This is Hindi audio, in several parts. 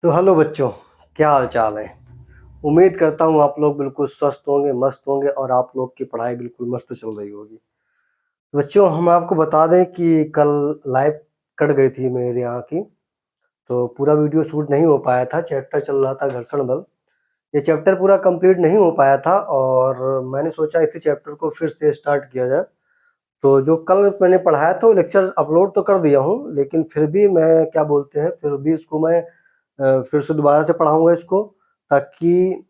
तो हेलो बच्चों, क्या हाल चाल है। उम्मीद करता हूँ आप लोग बिल्कुल स्वस्थ होंगे, मस्त होंगे और आप लोग की पढ़ाई बिल्कुल मस्त चल रही होगी। तो बच्चों, हम आपको बता दें कि कल लाइव कट गई थी मेरे यहाँ की, तो पूरा वीडियो शूट नहीं हो पाया था। चैप्टर चल रहा था घर्षण बल। ये चैप्टर पूरा कंप्लीट नहीं हो पाया था और मैंने सोचा इसी चैप्टर को फिर से स्टार्ट किया जाए। तो जो कल मैंने पढ़ाया था वो लेक्चर अपलोड तो कर दिया हूँ, लेकिन फिर भी मैं क्या बोलते हैं, फिर भी इसको मैं फिर से दोबारा से पढ़ाऊँगा इसको, ताकि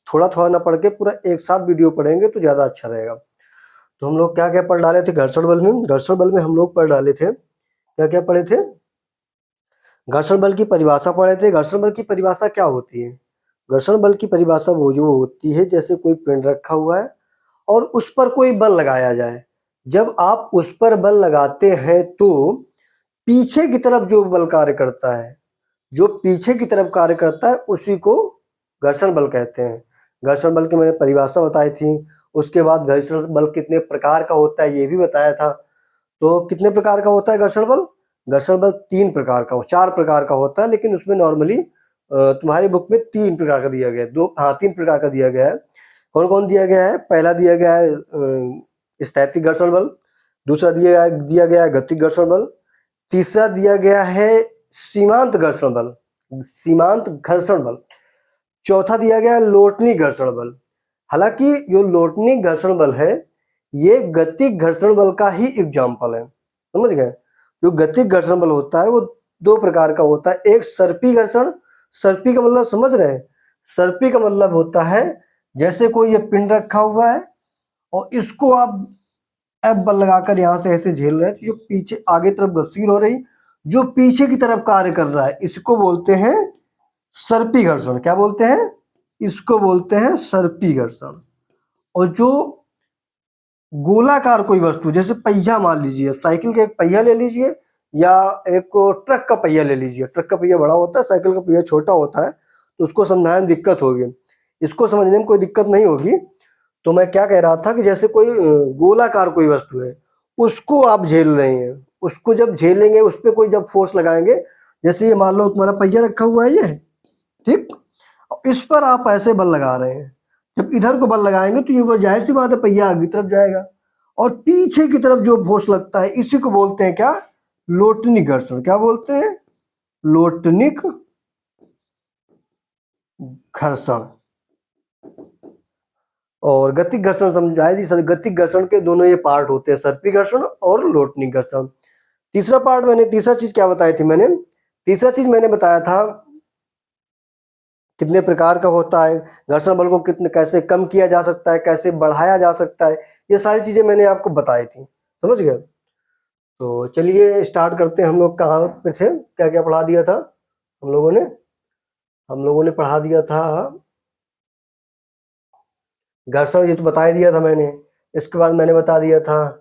थोड़ा-थोड़ा ना पढ़ के पूरा एक साथ वीडियो पढ़ेंगे तो ज़्यादा अच्छा रहेगा। तो हम लोग क्या-क्या पढ़ डाले थे घर्षण बल में? घर्षण बल में हम लोग पढ़ डाले थे, क्या-क्या पढ़े थे? घर्षण बल की परिभाषा पढ़े थे। घर्षण बल की परिभाषा क्या होती है? घर्षण बल की परिभाषा वो जो होती है, जैसे कोई पिंड रखा हुआ है और उस पर कोई बल लगाया जाए। जब आप उस पर बल लगाते हैं तो पीछे की तरफ जो बल कार्य करता है, जो पीछे की तरफ कार्य करता है उसी को घर्षण बल कहते हैं। घर्षण बल की मैंने परिभाषा बताई थी। उसके बाद घर्षण बल कितने प्रकार का होता है ये भी बताया था। तो कितने प्रकार का होता है घर्षण बल? घर्षण बल 3 प्रकार का, 4 प्रकार का होता है, लेकिन उसमें नॉर्मली तुम्हारी बुक में 3 प्रकार का दिया गया है। 3 प्रकार का दिया गया है। कौन कौन दिया गया है? पहला दिया गया है स्थैतिक घर्षण बल, दूसरा दिया गया है गतिक घर्षण बल, तीसरा दिया गया है सीमांत घर्षण बल, सीमांत घर्षण बल, चौथा दिया गया है लोटनी घर्षण बल। हालांकि जो लोटनी घर्षण बल है ये गतिक घर्षण बल का ही एग्जाम्पल है, समझ गए। जो गतिक घर्षण बल होता है वो 2 प्रकार का होता है। एक सर्पी घर्षण, सर्पी का मतलब समझ रहे हैं? सर्पी का मतलब होता है जैसे कोई ये पिंड रखा हुआ है और इसको आप एफ बल लगाकर यहाँ से ऐसे झेल रहे हैं, तो जो पीछे आगे तरफ गतिशील हो रही, जो पीछे की तरफ कार्य कर रहा है, इसको बोलते हैं सर्पी घर्षण। क्या बोलते हैं? इसको बोलते हैं सर्पी घर्षण। और जो गोलाकार कोई वस्तु, जैसे पहिया मान लीजिए, साइकिल का एक पहिया ले लीजिए या एक ट्रक का पहिया ले लीजिए। ट्रक का पहिया बड़ा होता है, साइकिल का पहिया छोटा होता है, तो उसको समझाने में दिक्कत होगी। इसको समझने में कोई दिक्कत नहीं होगी। तो मैं क्या कह रहा था कि जैसे कोई गोलाकार कोई वस्तु है, उसको आप झेल रहे हैं, उसको जब झेलेंगे, उस पर कोई जब फोर्स लगाएंगे, जैसे ये मान लो तुम्हारा पहिया रखा हुआ है ये, ठीक, इस पर आप ऐसे बल लगा रहे हैं। जब इधर को बल लगाएंगे तो ये वो जाहिर सी बात है पहिया आगे की तरफ जाएगा, और पीछे की तरफ जो फोर्स लगता है इसी को बोलते हैं क्या? लोटनिक घर्षण। क्या बोलते हैं? लोटनिक घर्षण। और गतिक घर्षण समझाए जी सर। गतिक घर्षण के दोनों ये पार्ट होते हैं, सर्पी घर्षण और लोटनिक घर्षण। तीसरा पार्ट मैंने, तीसरा चीज क्या बताई थी मैंने? तीसरा चीज मैंने बताया था कितने प्रकार का होता है, घर्षण बल को कितने कैसे कम किया जा सकता है, कैसे बढ़ाया जा सकता है, ये सारी चीजें मैंने आपको बताई थी, समझ गए। तो चलिए स्टार्ट करते हैं। हम लोग कहाँ पे थे, क्या क्या पढ़ा दिया था हम लोगों ने? हम लोगों ने पढ़ा दिया था घर्षण, ये तो बता ही दिया था मैंने। इसके बाद मैंने बता दिया था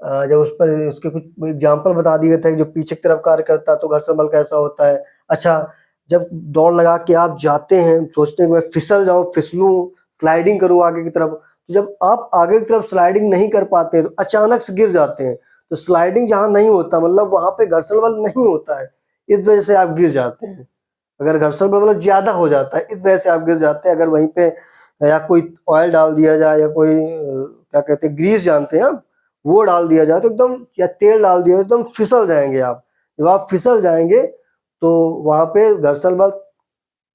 जब उस पर उसके कुछ एग्जाम्पल बता दिए थे, जो पीछे की तरफ कार्य करता है तो घर्षण बल कैसा होता है। अच्छा, जब दौड़ लगा के आप जाते हैं, सोचते हैं मैं फिसल जाऊं, फिसलूं, स्लाइडिंग करूं आगे की तरफ, तो जब आप आगे की तरफ स्लाइडिंग नहीं कर पाते तो अचानक से गिर जाते हैं। तो स्लाइडिंग जहां नहीं होता मतलब वहां पे घर्षण बल नहीं होता है, इस वजह से आप गिर जाते हैं। अगर घर्षण बल मतलब ज्यादा हो जाता है इस वजह से आप गिर जाते हैं। अगर वहीं पे या कोई ऑयल डाल दिया जाए या कोई क्या कहते हैं ग्रीस जानते हैं आप, वो डाल दिया जाए तो एकदम, या तेल डाल दिया एकदम फिसल जाएंगे आप। जब आप फिसल जाएंगे तो वहां पे घर्षण बल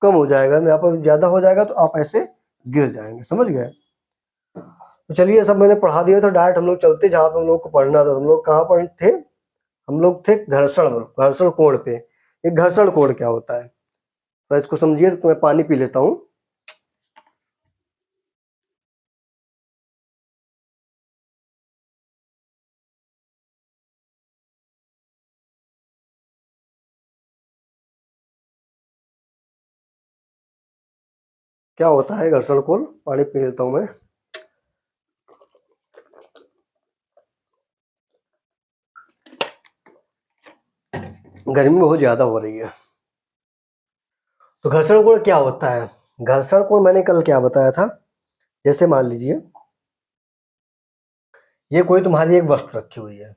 कम हो जाएगा, यहाँ पर ज्यादा हो जाएगा तो आप ऐसे गिर जाएंगे, समझ गए। तो चलिए सब मैंने पढ़ा दिया था। डायरेक्ट हम लोग चलते जहाँ पे हम लोग को पढ़ना था। हम लोग कहाँ पर थे? हम लोग थे घर्षण बल, घर्षण कोण पे। एक घर्षण कोण क्या होता है तो इसको समझिए। तो मैं पानी पी लेता हूँ। क्या होता है घर्षण कोण? पानी पी लेता हूँ मैं। गर्मी बहुत ज्यादा हो रही है। तो घर्षण कोण क्या होता है? घर्षण कोण मैंने कल क्या बताया था, जैसे मान लीजिए ये कोई तुम्हारी एक वस्तु रखी हुई है,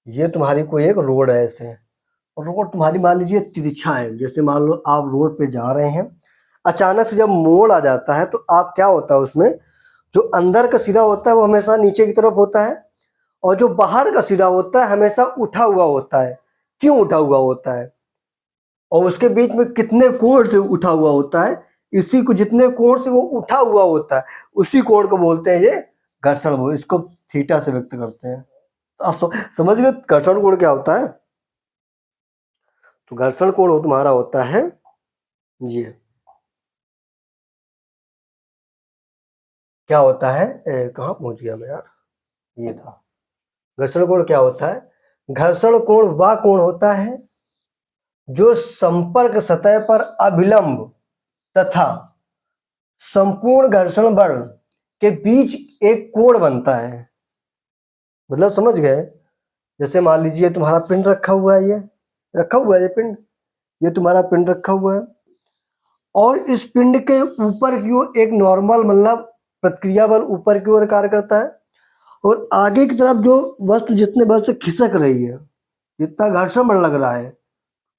ये तुम्हारी कोई एक रोड है ऐसे, और रोड तुम्हारी मान लीजिए तिरछा है, जैसे मान लो आप रोड पे जा रहे हैं, अचानक से जब मोड़ आ जाता है तो आप क्या होता है उसमें, जो अंदर का सिरा होता है वो हमेशा नीचे की तरफ होता है, और जो बाहर का सिरा होता है हमेशा उठा हुआ होता है। क्यों उठा हुआ होता है, और उसके बीच में कितने कोण से उठा हुआ होता है, इसी को जितने कोण से वो उठा हुआ होता है उसी कोण को बोलते हैं ये घर्षण कोण, इसको थीटा से व्यक्त करते हैं। तो आप समझ गए घर्षण कोण क्या होता है। तो घर्षण कोण तुम्हारा होता है ये, क्या होता है, कहाँ पहुंच गया मैं यार, ये था। घर्षण कोण क्या होता है, घर्षण कोण वह कोण होता है जो संपर्क सतह पर अभिलंब तथा संपूर्ण घर्षण बल के बीच एक कोण बनता है। मतलब समझ गए, जैसे मान लीजिए तुम्हारा पिंड रखा हुआ है, ये रखा हुआ है, ये पिंड, ये तुम्हारा पिंड रखा हुआ है, और इस पिंड के ऊपर की ओर एक नॉर्मल मतलब प्रतिक्रिया बल ऊपर की ओर कार्य करता है, और आगे की तरफ जो वस्तु जितने बल से खिसक रही है, जितना घर्षण बल लग रहा है,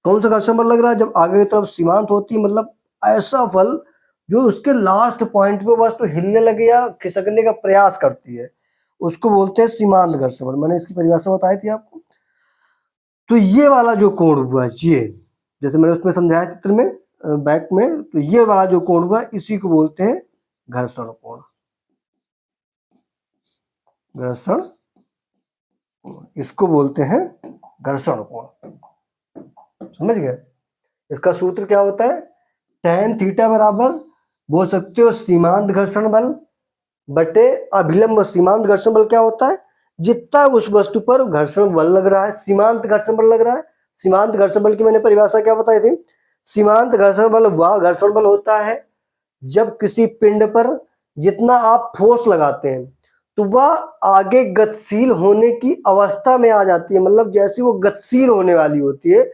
कौन सा घर्षण बल लग रहा है, जब आगे की तरफ सीमांत होती है, मतलब ऐसा बल जो उसके लास्ट पॉइंट पे वस्तु हिलने लगे या खिसकने का प्रयास करती है, उसको बोलते हैं सीमांत घर्षण बल। मैंने इसकी परिभाषा बताई थी आपको। तो ये वाला जो कोण हुआ, ये जैसे मैंने उसमें समझाया चित्र में बैक में, तो ये वाला जो कोण हुआ इसी को बोलते हैं घर्षण कोण। घर्षण, इसको बोलते हैं घर्षण कोण। समझ गए। इसका सूत्र क्या होता है, tan थीटा बराबर बोल सकते हो सीमांत घर्षण बल बटे अभिलंब। सीमांत घर्षण बल क्या होता है, जितना उस वस्तु पर घर्षण बल लग रहा है, सीमांत घर्षण बल लग रहा है। सीमांत घर्षण बल की मैंने परिभाषा क्या बताई थी, सीमांत घर्षण बल वह घर्षण बल होता है जब किसी पिंड पर जितना आप फोर्स लगाते हैं तो वह आगे गतिशील होने की अवस्था में आ जाती है, मतलब जैसे वो गतिशील होने वाली होती है,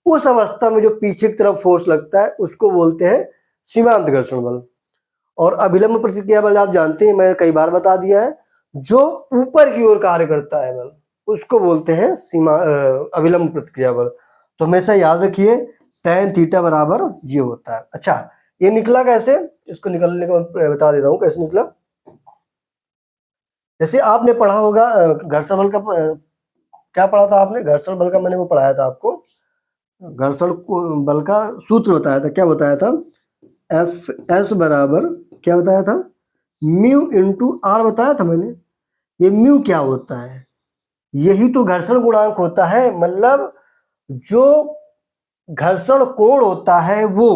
उस अवस्था में जो पीछे की तरफ फोर्स लगता है उसको बोलते हैं सीमांत घर्षण बल। और अभिलंब प्रतिक्रिया बल आप जानते हैं, मैं कई बार बता दिया है, जो ऊपर की ओर कार्य करता है बल उसको बोलते हैं अभिलंब प्रतिक्रिया बल। तो हमेशा याद रखिए tan थीटा बराबर ये होता है। अच्छा, ये निकला कैसे, इसको निकलने का मैं बता देता हूँ कैसे निकला। जैसे आपने पढ़ा होगा घर्षण बल का, क्या पढ़ा था आपने, घर्षण बल का मैंने वो पढ़ाया था आपको, घर्षण बल का सूत्र बताया था, क्या बताया था, एफ एस बराबर क्या बताया था, म्यू इंटू आर बताया था मैंने। ये म्यू क्या होता है, यही तो घर्षण गुणांक होता है, मतलब जो घर्षण कोण होता है वो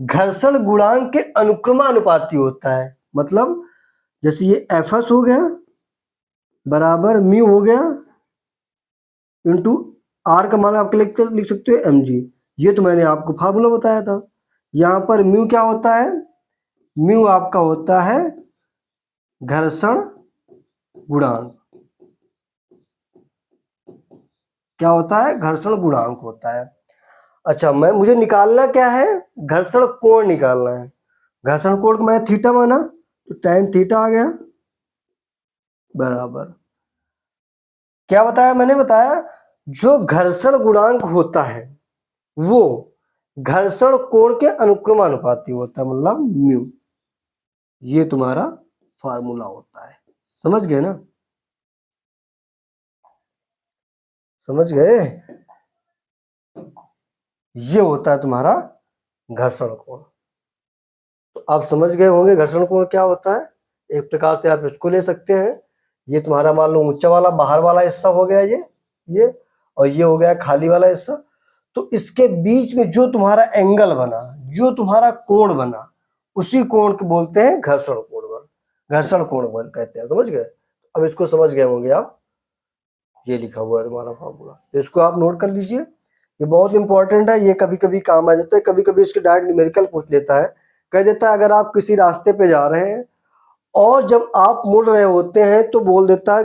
घर्षण गुणांक के अनुक्रमानुपाती होता है। मतलब जैसे ये एफ एस हो गया बराबर म्यू हो गया इंटू आर का मान आप लिख सकते हो एम जी। ये तो मैंने आपको फार्मूला बताया था। यहाँ पर म्यू क्या होता है, म्यू आपका होता है घर्षण गुणांक। क्या होता है, घर्षण गुणांक होता है। अच्छा, मुझे निकालना क्या है, घर्षण कोण निकालना है। घर्षण कोण को मैं थीटा माना तो tan थीटा आ गया बराबर, क्या बताया मैंने, बताया जो घर्षण गुणांक होता है वो घर्षण कोण के अनुक्रमानुपाती होता है, मतलब म्यू। ये तुम्हारा फार्मूला होता है, समझ गए ना, समझ गए। ये होता है तुम्हारा घर्षण कोण। तो आप समझ गए होंगे घर्षण कोण क्या होता है। एक प्रकार से आप इसको ले सकते हैं, ये तुम्हारा मान लो ऊंचा वाला बाहर वाला हिस्सा हो गया ये और ये हो गया खाली वाला हिस्सा। तो इसके बीच में जो तुम्हारा एंगल बना, जो तुम्हारा कोण बना, उसी कोण को बोलते हैं घर्षण कोण बल। घर्षण कोण बल कहते हैं, समझ गए। अब इसको समझ गए होंगे आप, ये लिखा हुआ है तुम्हारा फॉर्मूला, तो इसको आप नोट कर लीजिए, ये बहुत इंपॉर्टेंट है। ये कभी कभी काम आ जाता है, कभी कभी इसके डायरेक्ट न्यूमेरिकल पूछ लेता है। कह देता है अगर आप किसी रास्ते पे जा रहे हैं और जब आप मुड़ रहे होते हैं तो बोल देता है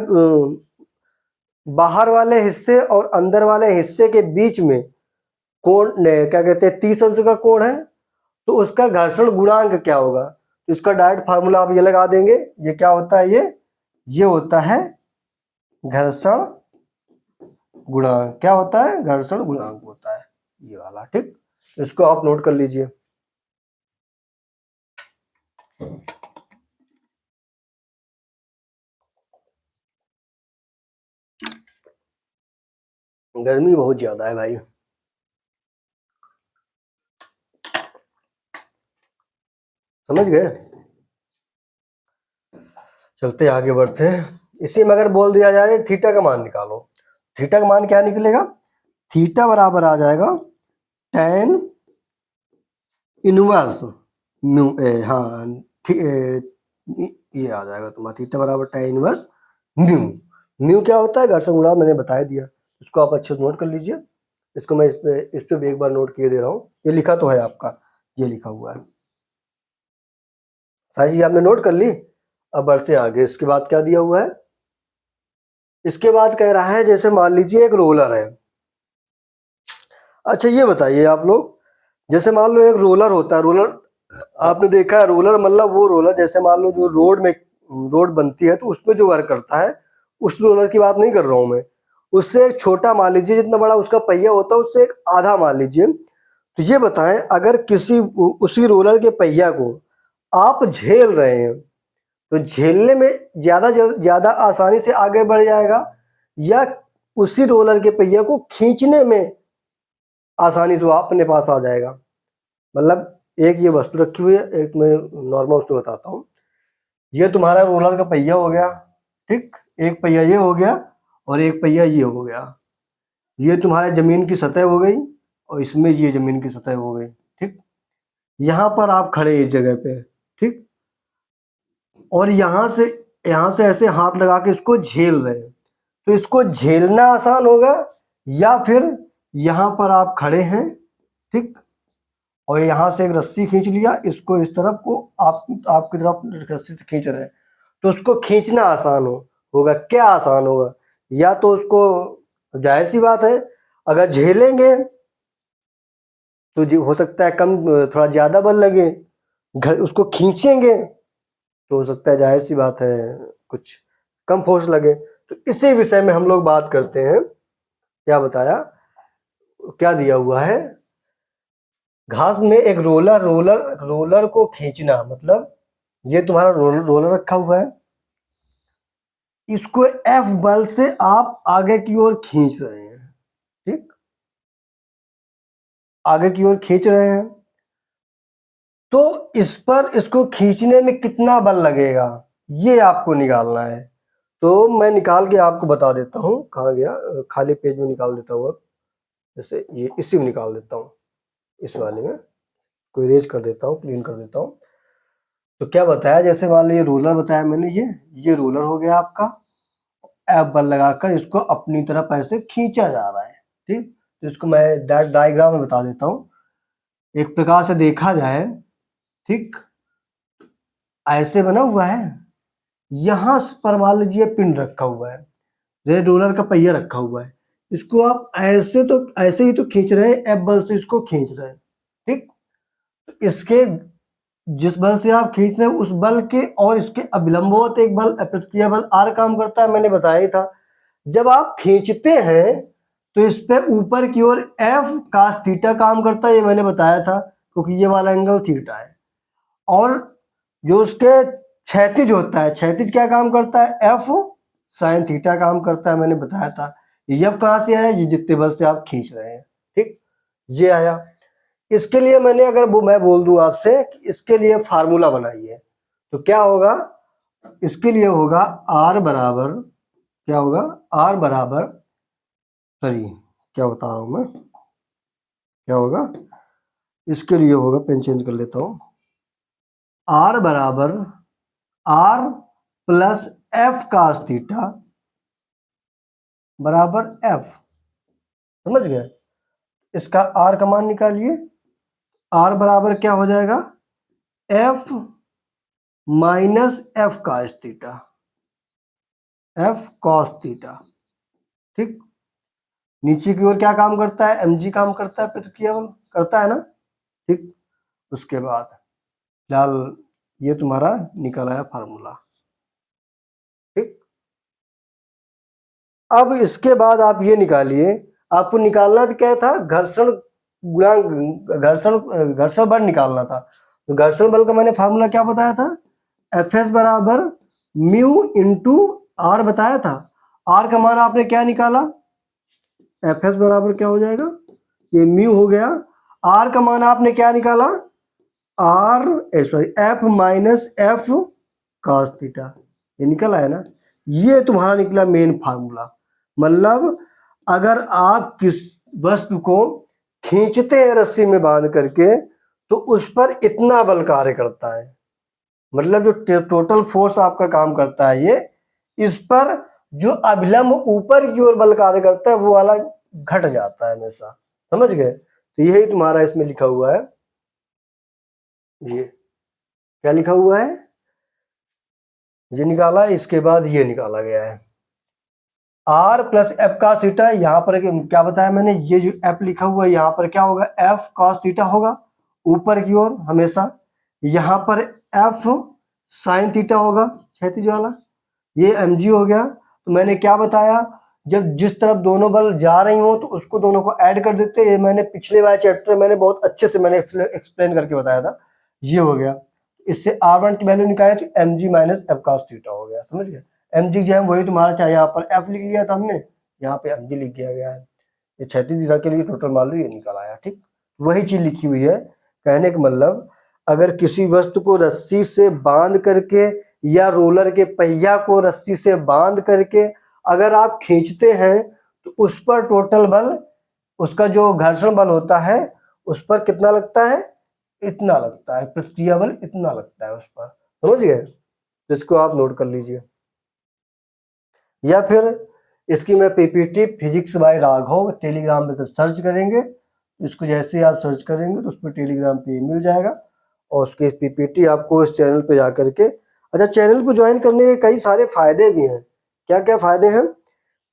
बाहर वाले हिस्से और अंदर वाले हिस्से के बीच में कोण क्या कहते हैं 30 अंश का कोण है, तो उसका घर्षण गुणांक क्या होगा। तो इसका डायरेक्ट फार्मूला आप ये लगा देंगे, ये क्या होता है, ये होता है घर्षण गुणांक क्या होता है, घर्षण गुणांक होता है ये वाला। ठीक, इसको आप नोट कर लीजिए। गर्मी बहुत ज्यादा है भाई, समझ गए। चलते आगे बढ़ते हैं। इसी में अगर बोल दिया जाए थीटा का मान निकालो, थीटा का मान क्या निकलेगा, थीटा बराबर आ जाएगा tan इनवर्स म्यू हाँ ये आ जाएगा तुम्हारा थीटा बराबर tan इनवर्स म्यू। म्यू क्या होता है, घर्षण गुणांक, मैंने बता दिया। इसको आप अच्छे से नोट कर लीजिए। इसको मैं इस पे भी एक बार नोट किए दे रहा हूँ, ये लिखा तो है आपका, ये लिखा हुआ है। सारी चीज आपने नोट कर ली। अब बढ़ते आगे। इसके बाद क्या दिया हुआ है, इसके बाद कह रहा है जैसे मान लीजिए एक रोलर है। अच्छा ये बताइए आप लोग, जैसे मान लो एक रोलर होता है, रोलर आपने देखा है, रोलर मतलब वो रोलर जैसे मान लो जो रोड बनती है तो उसमें जो वर्क करता है, उस रोलर की बात नहीं कर रहा हूँ मैं। उससे एक छोटा मान लीजिए, जितना बड़ा उसका पहिया होता है उससे एक आधा मान लीजिए। तो ये बताएं, अगर किसी उसी रोलर के पहिया को आप झेल रहे हैं तो झेलने में ज्यादा आसानी से आगे बढ़ जाएगा, या उसी रोलर के पहिया को खींचने में आसानी से वो अपने पास आ जाएगा। मतलब एक ये वस्तु रखी हुई है, एक मैं नॉर्मल उसको बताता हूँ। ये तुम्हारा रोलर का पहिया हो गया, ठीक, एक पहिया ये हो गया और एक पहिया ये हो गया। ये तुम्हारे जमीन की सतह हो गई और इसमें ये जमीन की सतह हो गई। ठीक, यहाँ पर आप खड़े इस जगह पे, ठीक, और यहाँ से ऐसे हाथ लगा के इसको झेल रहे हैं। तो इसको झेलना आसान होगा, या फिर यहाँ पर आप खड़े हैं, ठीक, और यहाँ से एक रस्सी खींच लिया, इसको इस तरफ को आपकी तरफ रस्सी से खींच रहे हैं, तो उसको खींचना आसान होगा। क्या आसान होगा, या तो उसको, जाहिर सी बात है अगर झेलेंगे तो हो सकता है कम, थोड़ा ज्यादा बल लगे। उसको खींचेंगे तो हो सकता है, जाहिर सी बात है, कुछ कम फोर्स लगे। तो इसी विषय में हम लोग बात करते हैं। क्या बताया, क्या दिया हुआ है, घास में एक रोलर को खींचना, मतलब ये तुम्हारा रोलर रखा हुआ है, इसको एफ बल से आप आगे की ओर खींच रहे हैं, ठीक, आगे की ओर खींच रहे हैं। तो इस पर इसको खींचने में कितना बल लगेगा ये आपको निकालना है। तो मैं निकाल के आपको बता देता हूँ, कहाँ गया, खाली पेज में निकाल देता हूँ। अब जैसे ये इसी में निकाल देता हूँ, इस वाले में कोई इरेज कर देता हूँ, क्लीन कर देता हूँ। तो क्या बताया, जैसे मान लो ये रोलर बताया मैंने, ये रोलर हो गया आपका, एफ बल लगाकर इसको अपनी तरफ ऐसे खींचा जा रहा है। ठीक, तो इसको मैं डायग्राम में बता देता हूँ। एक प्रकार से देखा जाए, ठीक, ऐसे बना हुआ है, यहाँ पर मान लीजिए पिन रखा हुआ है, रेड रोलर का पहिया रखा हुआ है, इसको आप ऐसे ही तो खींच रहे हैं, एफ बल से इसको खींच रहे हैं। ठीक, इसके जिस बल से आप खींच रहे हैं उस बल के और इसके अभिलंबवत एक बल, प्रतिक्रिया बल आर काम करता है, मैंने बताया ही था। जब आप खींचते हैं तो इस पे ऊपर की ओर एफ कास थीटा काम करता है, ये मैंने बताया था, क्योंकि ये वाला एंगल थीटा है। और जो उसके क्षैतिज होता है, क्षैतिज क्या काम करता है, एफ साइन थीटा काम करता है, मैंने बताया था। ये अब कहाँ से आया, ये जितने बल से आप खींच रहे हैं, ठीक, ये आया। इसके लिए मैंने, अगर मैं बोल दूं आपसे कि इसके लिए फार्मूला बनाइए, तो क्या होगा, इसके लिए होगा आर बराबर, क्या होगा, आर बराबर, सॉरी क्या बता रहा हूं मैं, क्या होगा, इसके लिए होगा, पेन चेंज कर लेता हूं, आर बराबर R plus F cos theta बराबर एफ। समझ गए, इसका आर का मान निकालिए। आर बराबर क्या हो जाएगा, F minus F cos theta, F cos theta. ठीक, नीचे की ओर क्या काम करता है, mg काम करता है, प्रतिक्रिया बल करता है ना। ठीक, उसके बाद फिलहाल ये तुम्हारा निकल आया फार्मूला। ठीक, अब इसके बाद आप ये निकालिए, आपको निकालना तो क्या था, घर्षण गुणांक, घर्षण बल निकालना था। तो घर्षण बल का मैंने फार्मूला क्या बताया था, एफ एस बराबर म्यू इंटू आर बताया था। आर का मान आपने क्या निकाला, एफ एस बराबर क्या हो जाएगा, ये म्यू हो गया। आर का मान आपने क्या निकाला, R sorry F minus F cos theta, ये निकल आया ना। ये तुम्हारा निकला मेन फार्मूला। मतलब अगर आप किस वस्तु को खींचते हैं रस्सी में बांध करके तो उस पर इतना बल कार्य करता है, मतलब जो टोटल फोर्स आपका काम करता है ये, इस पर जो अभिलंब ऊपर की ओर बल कार्य करता है वो वाला घट जाता है हमेशा, समझ गए। तो यही तुम्हारा इसमें लिखा हुआ है, ये क्या लिखा हुआ है, ये निकाला, इसके बाद ये निकाला गया है R plus F cos theta. यहाँ पर क्या बताया मैंने, ये जो एफ लिखा हुआ है यहाँ पर क्या होगा, एफ कॉस थीटा होगा ऊपर की ओर हमेशा। यहाँ पर एफ साइन थीटा होगा क्षैतिज वाला, ये एम जी हो गया। तो मैंने क्या बताया, जब जिस तरफ दोनों बल जा रही हो तो उसको दोनों को ऐड कर देते, ये मैंने पिछले वाले चैप्टर मैंने बहुत अच्छे से मैंने एक्सप्लेन करके बताया था। ये हो गया, इससे आर वन की वैल्यू निकाले तो M G minus F cos theta हो गया, समझ गए। एम जी जो है वही तुम्हारा, चाहे यहाँ पर एफ लिख लिया था हमने, यहाँ पे एम जी लिख दिया गया है। ये क्षैतिज दिशा के लिए टोटल मान लो ये निकल आया, ठीक। वही चीज लिखी हुई है, कहने का मतलब अगर किसी वस्तु को रस्सी से बांध करके या रोलर के पहिया को रस्सी से बांध करके अगर आप खींचते हैं तो उस पर टोटल बल, उसका जो घर्षण बल होता है उस पर कितना लगता है, इतना लगता है, प्रतिक्रिया बल इतना लगता है उस पर, समझ गए। तो इसको आप नोट कर लीजिए, या फिर इसकी मैं PPT physics bye Raghav Telegram पे सर्च करेंगे, इसको जैसे ही आप सर्च करेंगे तो उस पर टेलीग्राम पे मिल जाएगा और उसकी पीपीटी आपको इस चैनल पे जा करके। अच्छा, चैनल को ज्वाइन करने के कई सारे फायदे भी हैं। क्या क्या फायदे हैं,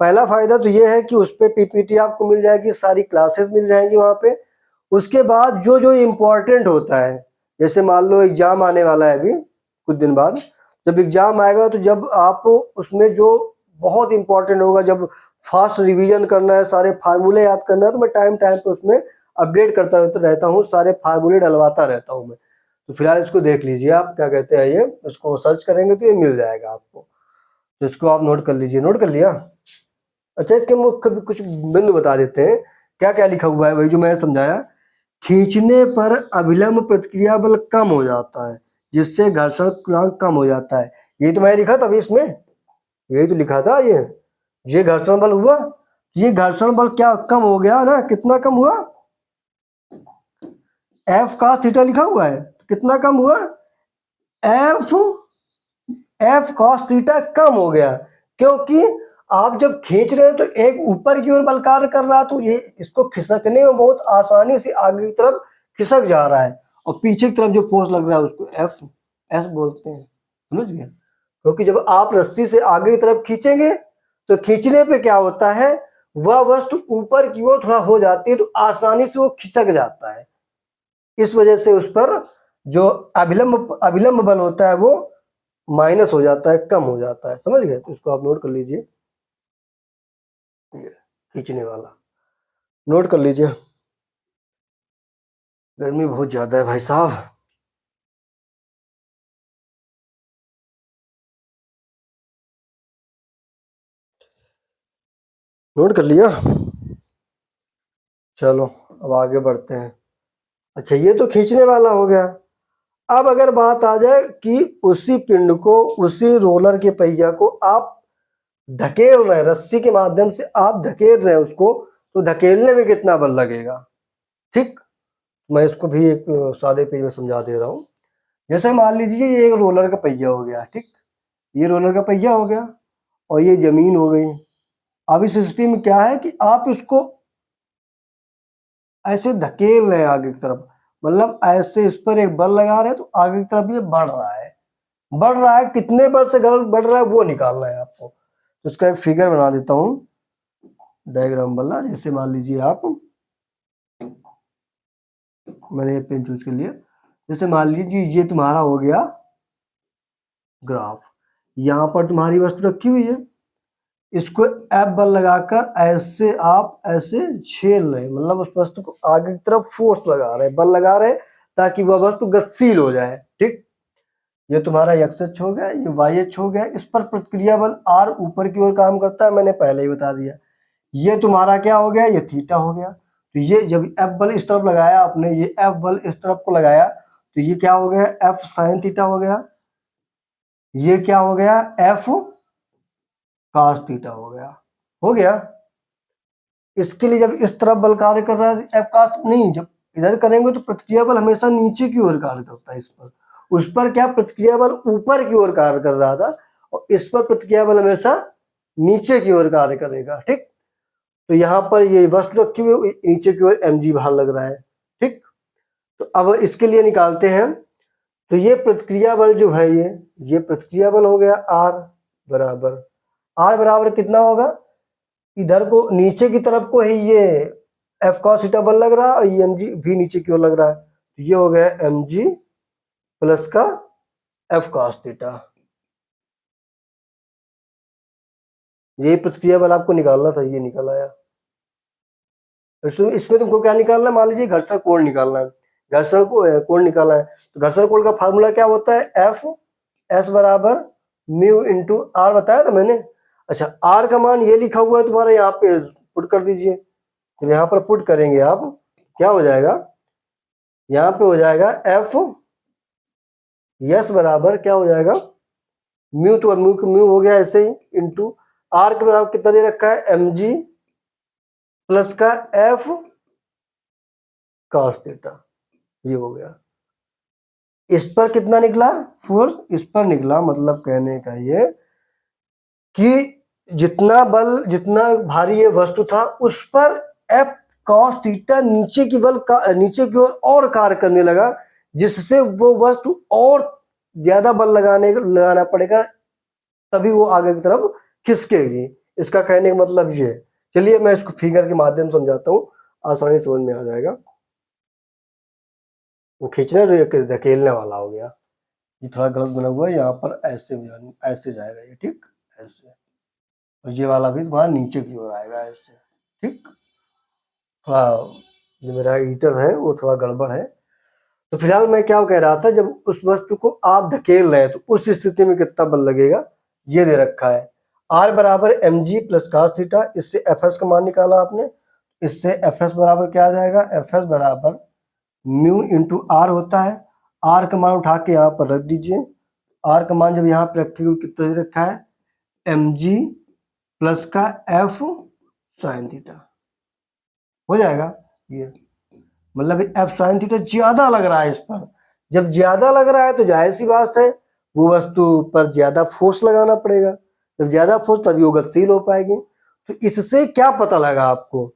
पहला फायदा तो ये है कि उस पर पीपीटी आपको मिल जाएगी, सारी क्लासेस मिल जाएंगी वहाँ पे। उसके बाद जो जो इम्पोर्टेंट होता है, जैसे मान लो एग्जाम आने वाला है अभी कुछ दिन बाद, जब एग्जाम आएगा तो जब आप उसमें जो बहुत इंपॉर्टेंट होगा, जब फास्ट रिवीजन करना है, सारे फार्मूले याद करना है, तो मैं टाइम टाइम पे उसमें अपडेट करता रहता हूँ, सारे फार्मूले डलवाता रहता हूँ मैं। तो फिलहाल इसको देख लीजिए आप, क्या कहते हैं, ये इसको सर्च करेंगे तो ये मिल जाएगा आपको, तो इसको आप नोट कर लीजिए। नोट कर लिया। अच्छा, इसके मुख्य कुछ बिंदु बता देते हैं, क्या क्या लिखा हुआ है, वही जो मैंने समझाया। खींचने पर अभिलंब प्रतिक्रिया बल कम हो जाता है जिससे घर्षण गुणांक कम हो जाता है, ये तो मैंने लिखा था अभी इसमें, यही तो लिखा था ये घर्षण बल हुआ, ये घर्षण बल क्या कम हो गया ना, कितना कम हुआ, एफ कॉस थीटा लिखा हुआ है, कितना कम हुआ, एफ एफ कॉस थीटा कम हो गया, क्योंकि आप जब खींच रहे हैं तो एक ऊपर की ओर बल कार्य कर रहा है, तो ये इसको खिसकने में बहुत आसानी से आगे की तरफ खिसक जा रहा है, और पीछे की तरफ जो फोर्स लग रहा है उसको एफ एस बोलते हैं, समझ गए। क्योंकि जब आप रस्सी से आगे की तरफ खींचेंगे तो खींचने पे क्या होता है, वह वस्तु ऊपर की ओर थोड़ा हो जाती है तो आसानी से वो खिसक जाता है, इस वजह से उस पर जो अभिलंब बल होता है वो माइनस हो जाता है, कम हो जाता है, समझ गए। तो इसको आप नोट कर लीजिए, खींचने वाला नोट कर लीजिए। गर्मी बहुत ज्यादा है भाई साहब। नोट कर लिया, चलो अब आगे बढ़ते हैं। अच्छा, ये तो खींचने वाला हो गया। अब अगर बात आ जाए कि उसी पिंड को, उसी रोलर के पहिया को आप धकेल रहे हैं, रस्सी के माध्यम से आप धकेल रहे हैं उसको, तो धकेलने में कितना बल लगेगा, ठीक। मैं इसको भी एक सादे पेज में समझा दे रहा हूँ। जैसे मान लीजिए ये एक रोलर का पहिया हो गया, ठीक, ये रोलर का पहिया हो गया और ये जमीन हो गई। अब इस स्थिति में क्या है कि आप इसको ऐसे धकेल रहे हैं आगे की तरफ, मतलब ऐसे इस पर एक बल लगा रहे हैं तो आगे की तरफ ये बढ़ रहा है, बढ़ रहा है, कितने बल से बढ़ रहा है वो निकालना है आपको। तो इसका एक फिगर बना देता हूँ, डायग्राम वाला। जैसे मान लीजिए आप, मैंने ये पेन चूज कर लिया। जैसे मान लीजिए ये तुम्हारा हो गया ग्राफ, यहाँ पर तुम्हारी वस्तु रखी हुई है, इसको एफ बल लगाकर ऐसे आप ऐसे झेल रहे, मतलब उस वस्तु को आगे की तरफ फोर्स लगा रहे, बल लगा रहे ताकि वह वस्तु गतिशील हो जाए। ठीक, ये तुम्हारा एक्स अक्ष हो गया, ये वाई अक्ष हो गया। इस पर प्रतिक्रिया बल आर ऊपर की ओर काम करता है, मैंने पहले ही बता दिया। ये तुम्हारा क्या हो गया, ये थीटा हो गया। तो ये जब एफ बल इस तरफ लगाया आपने, ये एफ बल इस तरफ को लगाया, तो ये क्या हो गया, एफ साइन थीटा हो गया। ये क्या हो गया, एफ कॉस थीटा हो गया। हो गया। इसके लिए जब इस तरफ बल कार्य कर रहा है एफ कॉस नहीं, जब इधर करेंगे तो प्रतिक्रिया बल हमेशा नीचे की ओर कार्य करता है। इस पर, उस पर क्या प्रतिक्रिया बल ऊपर की ओर कार्य कर रहा था, और इस पर प्रतिक्रिया बल हमेशा नीचे की ओर कार्य करेगा। ठीक, तो यहाँ पर ये वस्तु रखी हुई नीचे की ओर mg भार लग रहा है। ठीक, तो अब इसके लिए निकालते हैं। तो ये प्रतिक्रिया बल जो है, ये प्रतिक्रिया बल हो गया r बराबर, r बराबर कितना होगा, इधर को नीचे की तरफ को ही ये एफ कॉस थीटा बल लग रहा है, और ये mg भी नीचे की ओर लग रहा है। तो ये हो गया mg प्लस का एफ कॉस थीटा। ये प्रतिक्रिया बल आपको निकालना था, ये निकल आया। इसमें तुमको क्या निकालना है, मान लीजिए घर्षण कोण निकालना है, घर्षण को कोण निकालना है। तो घर्षण कोण का फार्मूला क्या होता है, एफ एस बराबर म्यू इंटू आर, बताया था मैंने। अच्छा, आर का मान ये लिखा हुआ है तुम्हारा, यहाँ पे पुट कर दीजिए। तो यहाँ पर पुट करेंगे आप, क्या हो जाएगा, यहाँ पे हो जाएगा एफ यस बराबर क्या हो जाएगा, म्यू, तो म्यू हो गया ऐसे ही, इंटू आर के बराबर कितना दे रखा है, mg प्लस का एफ कॉस थीटा। ये हो गया। इस पर कितना निकला, फोर्स, इस पर निकला, मतलब कहने का ये कि जितना बल, जितना भारी ये वस्तु था, उस पर एफ कॉस थीटा नीचे की बल का नीचे की ओर और कार्य करने लगा, जिससे वो वस्तु और ज्यादा बल लगाना पड़ेगा, तभी वो आगे की तरफ खिसकेगी। इसका कहने का मतलब ये है। चलिए मैं इसको फिगर के माध्यम से समझाता हूँ, आसानी समझ में आ जाएगा। वो खींचने धकेलने वाला हो गया, ये थोड़ा गलत बना हुआ है, यहाँ पर ऐसे ऐसे जाएगा ये, ठीक, ऐसे, और ये वाला भी वहाँ नीचे की ओर आएगा ऐसे। ठीक, थोड़ा जो मेरा हीटर है वो थोड़ा गड़बड़ है। तो फिलहाल मैं क्या कह रहा था, जब उस वस्तु को आप धकेल रहे हैं तो उस स्थिति में कितना बल लगेगा, ये दे रखा है, R बराबर mg प्लस cos थीटा। इससे Fs का मान निकाला आपने, इससे Fs बराबर क्या आ जाएगा, Fs बराबर म्यू इंटू आर होता है। आर का मान उठा के यहाँ पर रख दीजिए। आर का मान जब यहाँ पर रखे हुए कितना दे रखा है, mg प्लस का एफ साइन थीटा हो जाएगा। ये मतलब एफ साइन थीटा ज्यादा लग रहा है इस पर। जब ज्यादा लग रहा है तो जाहिर सी बात है वो वस्तु पर ज्यादा फोर्स लगाना पड़ेगा, जब ज्यादा फोर्स तभी वो गतिशील हो पाएगी। तो इससे क्या पता लगा आपको,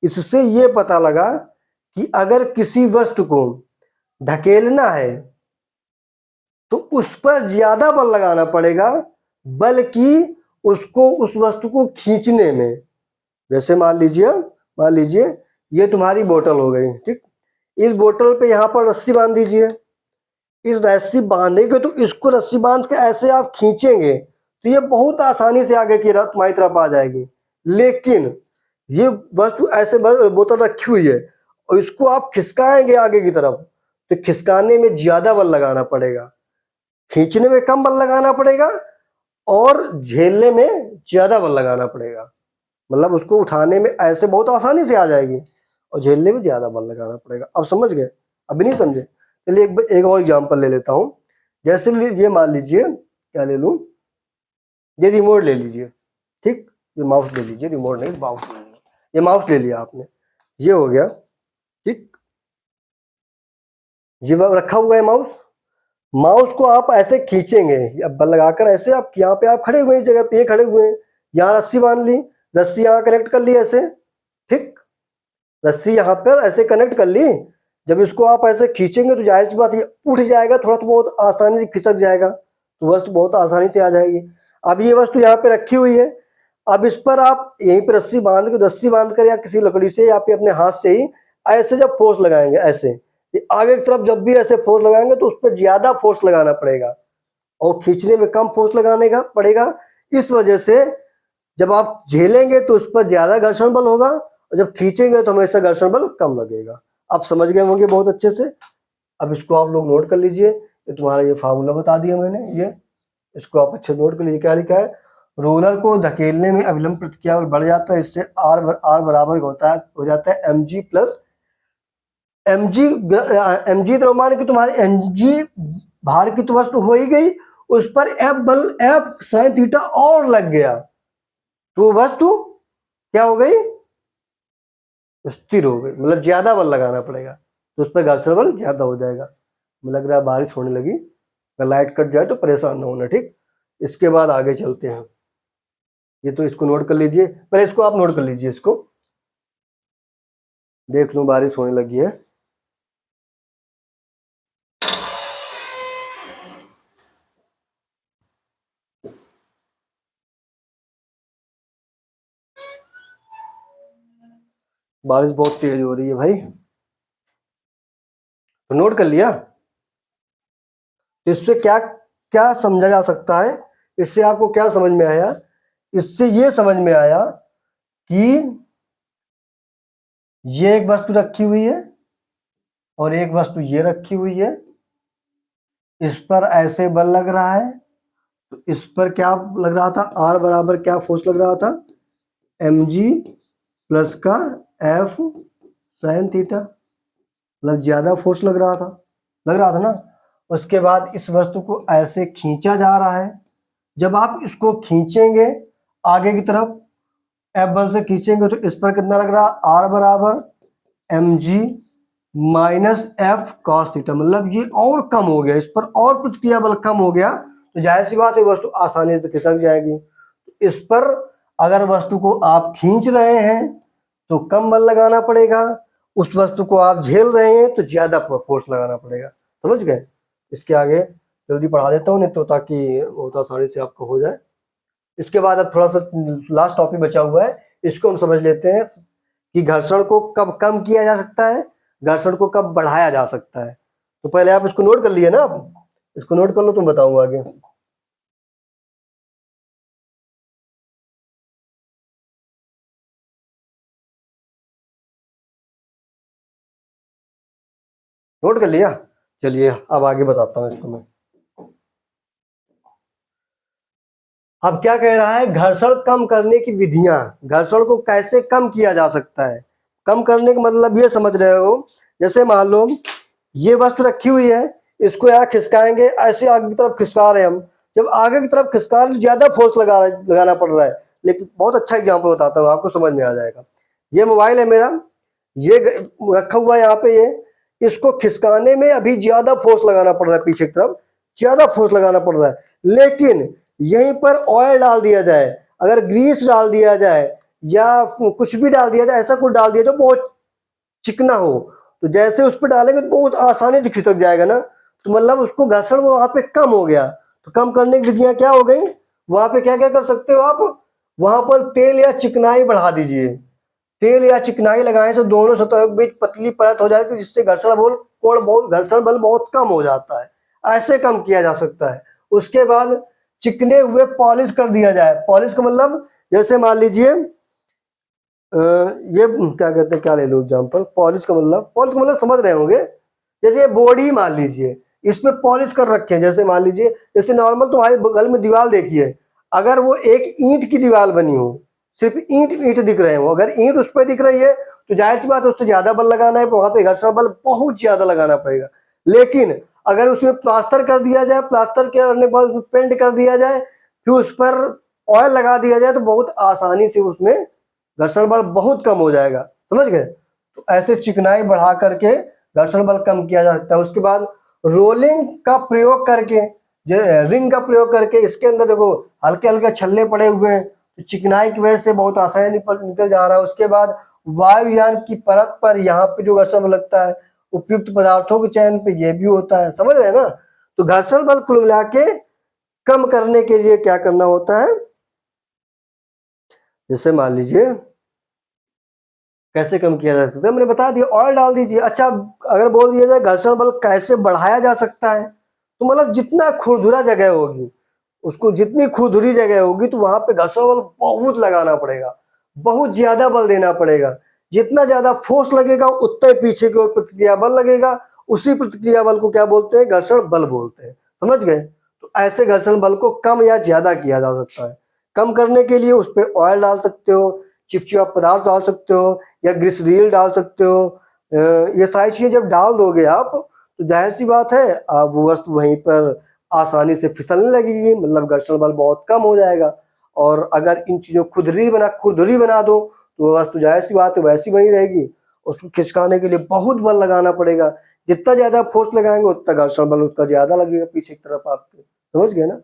इससे ये पता लगा कि अगर किसी वस्तु को धकेलना है तो उस पर ज्यादा बल लगाना पड़ेगा, बल्कि उसको, उस वस्तु को खींचने में, जैसे मान लीजिए ये तुम्हारी बोतल हो गई। ठीक, इस बोतल पे यहाँ पर रस्सी बांध दीजिए। इस रस्सी बांधेंगे तो इसको रस्सी बांध के ऐसे आप खींचेंगे तो ये बहुत आसानी से आगे की तुम्हारी तरफ आ जाएगी। लेकिन ये वस्तु ऐसे बोतल रखी हुई है और इसको आप खिसकाएंगे आगे की तरफ, तो खिसकाने में ज्यादा बल लगाना पड़ेगा, खींचने में कम बल लगाना पड़ेगा और झेलने में ज्यादा बल लगाना पड़ेगा। मतलब उसको उठाने में ऐसे बहुत आसानी से आ जाएगी और झेलने में ज्यादा बल लगाना पड़ेगा। अब समझ गए, अभी नहीं समझे? चलिए एक और एग्जांपल ले लेता हूँ। जैसे ये मान लीजिए, क्या ले लूं, ये रिमोट ले लीजिए। ठीक, ये माउस ले लीजिए, रिमोट नहीं माउस ले लीजिए। ये माउस ले लिया आपने, ये हो गया। ठीक, ये रखा हुआ है माउस। माउस को आप ऐसे खींचेंगे, अब बल लगाकर ऐसे, आप यहाँ पे आप खड़े हुए हैं, जगह पे खड़े हुए हैं, यहाँ रस्सी बांध ली, रस्सी यहाँ कनेक्ट कर ली ऐसे। ठीक, रस्सी यहाँ पर ऐसे कनेक्ट कर ली। जब इसको आप ऐसे खींचेंगे तो जाहिर सी बात ये उठ जाएगा, थोड़ा तो बहुत आसानी से खिसक जाएगा, तो वस्तु बहुत आसानी से आ जाएगी। अब ये वस्तु यहाँ पे रखी हुई है, अब इस पर आप यहीं पे रस्सी बांध कर या किसी लकड़ी से या फिर अपने हाथ से ही ऐसे जब फोर्स लगाएंगे, ऐसे आगे की तरफ जब भी ऐसे फोर्स लगाएंगे तो उस पर ज्यादा फोर्स लगाना पड़ेगा और खींचने में कम फोर्स लगाने का पड़ेगा। इस वजह से जब आप झेलेंगे तो उस पर ज्यादा घर्षण बल होगा, और जब खींचेंगे तो हमेशा घर्षण बल कम लगेगा। आप समझ गए होंगे बहुत अच्छे से। अब इसको आप लोग नोट कर लीजिए, ये तुम्हारा ये फार्मूला बता दिया मैंने, ये इसको आप अच्छे नोट कर लीजिए। क्या लिखा है, रोलर को धकेलने में अभिलंब प्रतिक्रिया बल बढ़ जाता है, इससे आर बराबर होता है, हो जाता है mg प्लस mg द्रव्यमान की तुम्हारी mg भार की तो वस्तु हो ही गई, उस पर एफ बल एफ साइन थीटा और लग गया, तो वस्तु क्या हो गई, स्थिर हो गई, मतलब ज्यादा बल लगाना पड़ेगा, तो उस पर घर्षण बल ज्यादा हो जाएगा। मुझे लग रहा है बारिश होने लगी, अगर लाइट कट जाए तो परेशान ना होना, ठीक। इसके बाद आगे चलते हैं। ये तो इसको नोट कर लीजिए, पहले इसको आप नोट कर लीजिए, इसको देख लो बारिश होने लगी है। बारिश बहुत तेज हो रही है भाई, तो नोट कर लिया। इससे क्या क्या समझा जा सकता है, इससे आपको क्या समझ में आया, इससे ये समझ में आया कि ये एक वस्तु रखी हुई है और एक वस्तु ये रखी हुई है, इस पर ऐसे बल लग रहा है, तो इस पर क्या लग रहा था, आर बराबर क्या फोर्स लग रहा था, mg प्लस का एफ साइन थीटा, मतलब ज्यादा फोर्स लग रहा था ना। उसके बाद इस वस्तु को ऐसे खींचा जा रहा है, जब आप इसको खींचेंगे आगे की तरफ, एफ बल से खींचेंगे, तो इस पर कितना लग रहा है, आर बराबर mg minus F cos theta, मतलब ये और कम हो गया, इस पर और प्रतिक्रिया बल कम हो गया, तो जाहिर सी बात है वस्तु आसानी से खिसक जाएगी। इस पर अगर वस्तु को आप खींच रहे हैं तो कम बल लगाना पड़ेगा, उस वस्तु को आप झेल रहे हैं तो ज्यादा फोर्स लगाना पड़ेगा। समझ गए। इसके आगे जल्दी पढ़ा देता हूँ नहीं तो, ताकि बहुत आसानी से आपको हो जाए। इसके बाद अब थोड़ा सा लास्ट टॉपिक बचा हुआ है, इसको हम समझ लेते हैं कि घर्षण को कब कम किया जा सकता है, घर्षण को कब बढ़ाया जा सकता है। तो पहले आप इसको नोट कर लिए ना, आप इसको नोट कर लो, तुम बताऊंगा आगे। नोट कर लिया, चलिए अब आगे बताता हूँ इसको मैं। अब क्या कह रहा है, घर्षण कम करने की विधियां, घर्षण को कैसे कम किया जा सकता है। कम करने का मतलब ये समझ रहे हो, जैसे मान लो ये वस्तु रखी हुई है, इसको यहाँ खिसकाएंगे, ऐसे आगे की तरफ खिसका रहे हैं हम, जब आगे की तरफ खिसका रहे ज्यादा फोर्स लगाना पड़ रहा है। लेकिन बहुत अच्छा एग्जाम्पल बताता हूँ, आपको समझ में आ जाएगा। ये मोबाइल है मेरा, ये रखा हुआ है यहाँ पे, ये इसको खिसकाने में अभी ज्यादा फोर्स लगाना पड़ रहा है, पीछे की तरफ ज्यादा फोर्स लगाना पड़ रहा है, लेकिन यहीं पर ऑयल डाल दिया जाए, अगर ग्रीस डाल दिया जाए या कुछ भी डाल दिया जाए, ऐसा कुछ डाल दिया जाए बहुत चिकना हो, तो जैसे उस पर डालेंगे तो बहुत आसानी से खिसक जाएगा ना, तो मतलब उसको घर्षण वहां पे कम हो गया। तो कम करने की विधियां क्या हो गई, वहां पे क्या क्या कर सकते हो आप, वहां पर तेल या चिकनाई बढ़ा दीजिए, तेल या चिकनाई लगाएं तो दोनों सतहों के बीच पतली परत हो जाए, तो जिससे घर्षण बल बहुत कम हो जाता है, ऐसे कम किया जा सकता है। उसके बाद चिकने हुए पॉलिश कर दिया जाए, पॉलिश का मतलब जैसे मान लीजिए ये क्या कहते हैं, क्या ले लो एग्जाम्पल, पॉलिश का मतलब समझ रहे होंगे, जैसे ये बॉडी मान लीजिए, इसमें पॉलिश कर रखे हैं, जैसे मान लीजिए जैसे नॉर्मल तुम्हारे बगल में दीवार देखिए, अगर वो एक ईंट की दीवार बनी हो, सिर्फ ईंट ईंट दिख रहे हो, अगर ईंट उस पर दिख रही है तो जाहिर सी बात है उससे ज्यादा बल लगाना है, वहां पे घर्षण बल बहुत ज्यादा लगाना पड़ेगा। लेकिन अगर उसमें प्लास्टर कर दिया जाए, प्लास्टर करने के बाद पेंट कर दिया जाए, फिर उस पर ऑयल लगा दिया जाए, तो बहुत आसानी से उसमें घर्षण बल बहुत कम हो जाएगा। समझ गए। तो ऐसे चिकनाई बढ़ा करके घर्षण बल कम किया जा सकता है। उसके बाद रोलिंग का प्रयोग करके, रिंग का प्रयोग करके, इसके अंदर देखो हल्के हल्के छल्ले पड़े हुए हैं, तो चिकनाई की वजह से बहुत आसानी निकल जा रहा है। उसके बाद वायुयान की परत पर यहाँ पे जो घर्षण बल लगता है, उपयुक्त पदार्थों के चयन पे ये भी होता है। समझ रहे हैं ना। तो घर्षण बल कुल मिला के कम करने के लिए क्या करना होता है, जैसे मान लीजिए कैसे कम किया जा सकता है, मैंने बता दिया, ऑयल डाल दीजिए। अच्छा, अगर बोल दिया जाए घर्षण बल कैसे बढ़ाया जा सकता है, तो मतलब जितना खुरदुरा जगह होगी उसको जितनी खुरदुरी जगह होगी तो वहां पे घर्षण बल बहुत लगाना पड़ेगा, बहुत ज्यादा बल देना पड़ेगा। जितना ज्यादा फोर्स लगेगा उतना ही पीछे की ओर प्रतिक्रिया बल लगेगा। उसी प्रतिक्रिया बल को क्या बोलते हैं? घर्षण बल बोलते हैं। समझ गए? तो ऐसे घर्षण बल को कम या ज्यादा किया जा सकता है। कम करने के लिए उस पर ऑयल डाल सकते हो, चिपचिपा पदार्थ डाल सकते हो, या ग्लिसरीन डाल सकते हो। ये सारी चीजें जब डाल दोगे आप तो जाहिर सी बात है वो वस्तु वहीं पर आसानी से फिसलने लगेगी, मतलब घर्षण बल बहुत कम हो जाएगा। और अगर इन चीजों खुरदुरी बना दो तो वो वस्तु जाहिर सी बात है वैसी बनी रहेगी। उसको खिसकाने के लिए बहुत बल लगाना पड़ेगा। जितना ज्यादा फोर्स लगाएंगे उतना घर्षण बल उसका ज्यादा लगेगा पीछे की तरफ आपके। समझ गए ना?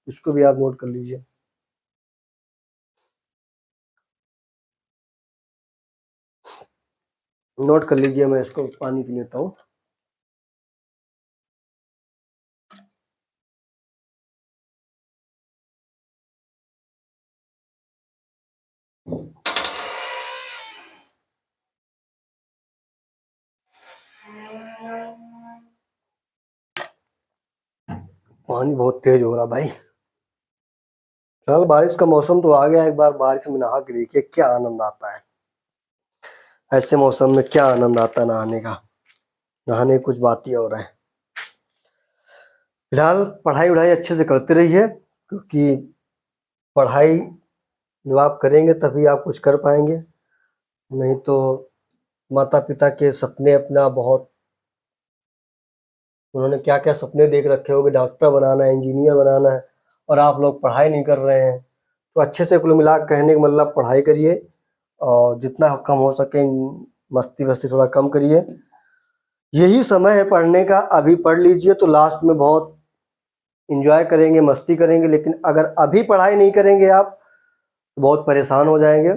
इसको भी आप नोट कर लीजिए। नोट कर लीजिए, मैं इसको पानी पी लेता हूँ। पानी बहुत तेज हो रहा भाई। फिलहाल बारिश का मौसम तो आ गया, एक बार बारिश में नहा के देखिए क्या आनंद आता है। ऐसे मौसम में क्या आनंद आता है नहाने का। नहाने की कुछ बात ही और है। फिलहाल पढ़ाई वढ़ाई अच्छे से करते रहिए, क्योंकि पढ़ाई जब आप करेंगे तभी आप कुछ कर पाएंगे। नहीं तो माता पिता के सपने अपना बहुत, उन्होंने क्या क्या सपने देख रखे होंगे, डॉक्टर बनाना है, इंजीनियर बनाना है, और आप लोग पढ़ाई नहीं कर रहे हैं। तो अच्छे से कुल मिला कहने का मतलब पढ़ाई करिए, और जितना कम हो सके मस्ती वस्ती थोड़ा कम करिए। यही समय है पढ़ने का, अभी पढ़ लीजिए तो लास्ट में बहुत इंजॉय करेंगे, मस्ती करेंगे। लेकिन अगर अभी पढ़ाई नहीं करेंगे आप तो बहुत परेशान हो जाएंगे।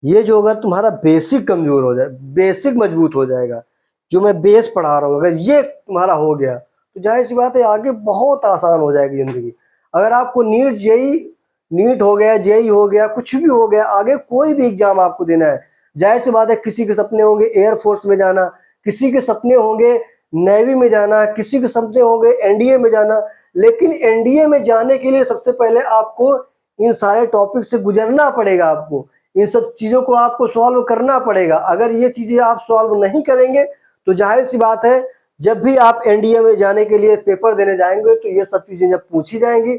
ये जो अगर तुम्हारा बेसिक कमजोर हो जाए, बेसिक मजबूत हो जाएगा, जो मैं बेस पढ़ा रहा हूँ, अगर ये तुम्हारा हो गया तो जाहिर सी बात है आगे बहुत आसान हो जाएगी जिंदगी। अगर आपको नीट हो गया, जेई हो गया, कुछ भी हो गया, आगे कोई भी एग्जाम आपको देना है, जाहिर सी बात है किसी के सपने होंगे एयरफोर्स में जाना, किसी के सपने होंगे नेवी में जाना, किसी के सपने होंगे एनडीए में जाना। लेकिन एनडीए में जाने के लिए सबसे पहले आपको इन सारे टॉपिक से गुजरना पड़ेगा। आपको इन सब चीज़ों को आपको सॉल्व करना पड़ेगा। अगर ये चीज़ें आप सॉल्व नहीं करेंगे तो जाहिर सी बात है जब भी आप एनडीए में जाने के लिए पेपर देने जाएंगे तो ये सब चीज़ें जब पूछी जाएंगी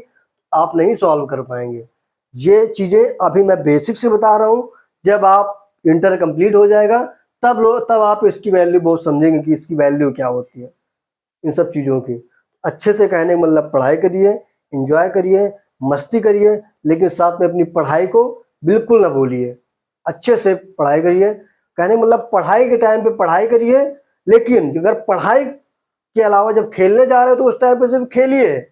आप नहीं सॉल्व कर पाएंगे। ये चीज़ें अभी मैं बेसिक से बता रहा हूँ। जब आप इंटर कंप्लीट हो जाएगा तब आप इसकी वैल्यू बहुत समझेंगे कि इसकी वैल्यू क्या होती है, इन सब चीज़ों की। अच्छे से कहने का मतलब पढ़ाई करिए, इंजॉय करिए, मस्ती करिए, लेकिन साथ में अपनी पढ़ाई को बिल्कुल ना भूलिए। अच्छे से पढ़ाई करिए, कहने का मतलब पढ़ाई के टाइम पे पढ़ाई करिए, लेकिन अगर पढ़ाई के अलावा जब खेलने जा रहे हो तो उस टाइम पे सिर्फ खेलिए,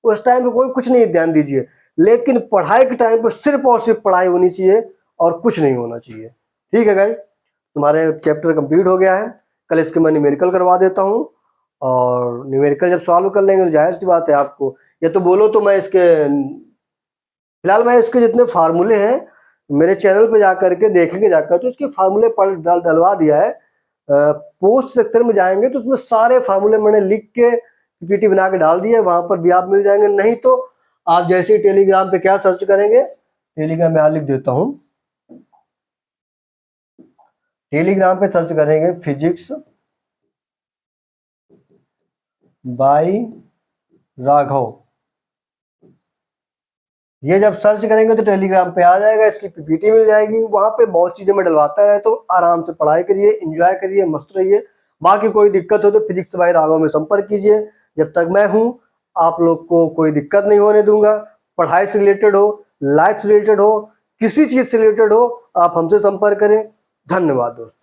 उस टाइम पे कोई कुछ नहीं ध्यान दीजिए। लेकिन पढ़ाई के टाइम पे सिर्फ और सिर्फ पढ़ाई होनी चाहिए और कुछ नहीं होना चाहिए। ठीक है गाइस, तुम्हारे चैप्टर कंप्लीट हो गया है। कल इसके मैं न्यूमेरिकल करवा देता हूँ, और न्यूमेरिकल जब सॉल्व कर लेंगे तो जाहिर सी बात है आपको, ये तो बोलो तो मैं इसके फिलहाल मैं इसके जितने फार्मूले हैं मेरे चैनल पे जाकर के देखेंगे, जाकर तो इसके फार्मूले पढ़ डलवा दिया है। पोस्ट सेक्टर में जाएंगे तो उसमें सारे फार्मूले मैंने लिख के पीपीटी बना के डाल दिया है, वहां पर भी आप मिल जाएंगे। नहीं तो आप जैसे ही टेलीग्राम पे क्या सर्च करेंगे, टेलीग्राम में लिख देता हूँ, टेलीग्राम पे सर्च करेंगे फिजिक्स बाय राघव। ये जब सर्च करेंगे तो टेलीग्राम पे आ जाएगा, इसकी पीपीटी मिल जाएगी। वहां पे बहुत चीजें मैं डलवाता रहे, तो आराम से पढ़ाई करिए, एंजॉय करिए, मस्त रहिए। बाकी कोई दिक्कत हो तो फिजिक्स बाय राघव में संपर्क कीजिए। जब तक मैं हूँ आप लोग को कोई दिक्कत नहीं होने दूंगा। पढ़ाई से रिलेटेड हो, लाइफ से रिलेटेड हो, किसी चीज से रिलेटेड हो, आप हमसे संपर्क करें। धन्यवाद दोस्तों।